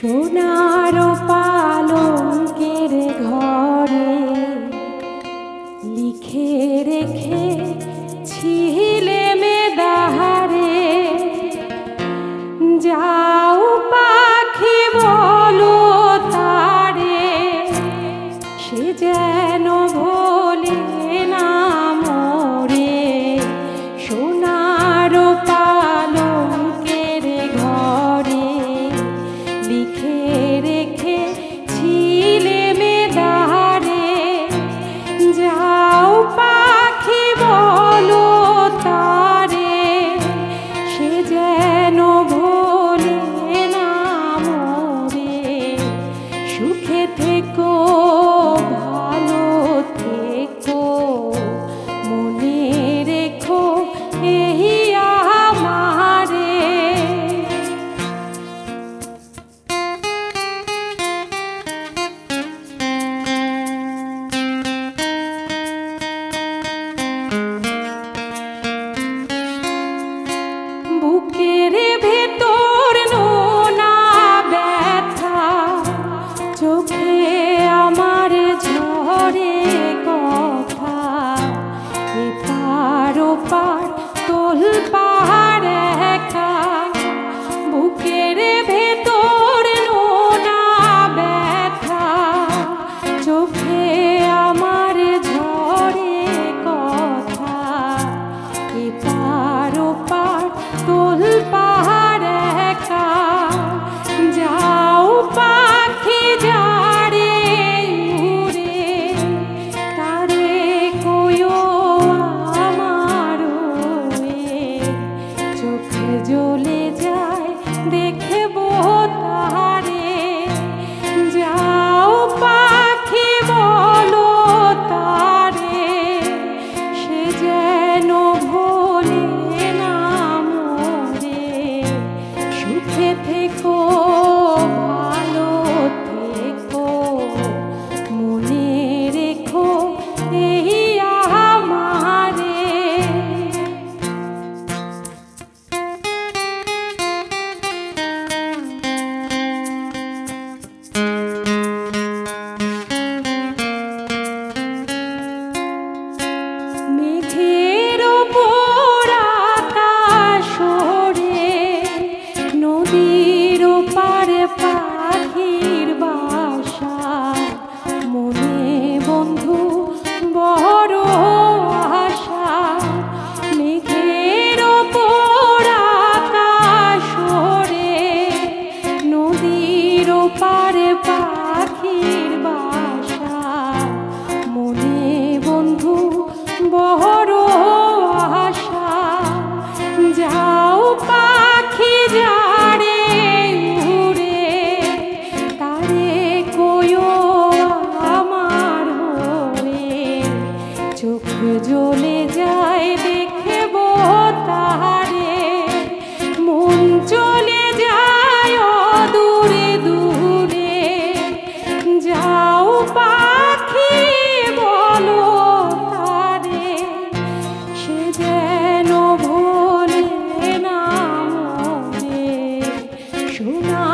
সোনার পালঙ্কের ঘরে লিখে রেখে ছিলে মেদাহারে, যাও পাখি বলো তারে, সে যেন ভোলে না মোরে। সোনার পালঙ্কের ঘরে লিখে রেখে ছিলে মেদাহারে, যাও পাখি বলো তারে, সে যেন ভোলে না মোরে। সুখে থেকো ভালো থেকো, মনে রেখো এই আমারে। বুকের ভেতর নোনা ব্যথা, চোখে আমার ঝরে কথা, এপার ওপার তোলপাড় একা। বুকের ভেতর নোনা ব্যথা, চোখে আমার ঝরে কথা, এপার ওপার তোলপাড় একা। যাও পাখি যারে উড়ে, তারে কইও আমার হয়ে, চোখ জ্বলে যায় দেখবো তারে। যাও পাখি বলো তারে, সে যেন ভোলে না মোরে। সুখে থেকো ভালো থেকো, মনে রেখো এই আমারে। মেঘের ওপর আকাশ ওড়ে, নদীর ওপার পাখির বাসা, মনে বন্ধু বড় আশা। মেঘের ওপর আকাশ ওড়ে, নদীর ওপার পাখির বাসা, মনে বন্ধু বড় আশা। যাও পাখি যারে উড়ে, তারে কইও আমার হয়ে, চোখ জ্বলে যায় দেখবো তারে, মন চলে যায় দূরে দূরে। যাও পাখি বলো তারে, সে যেন ভোলে না মোরে। সোনা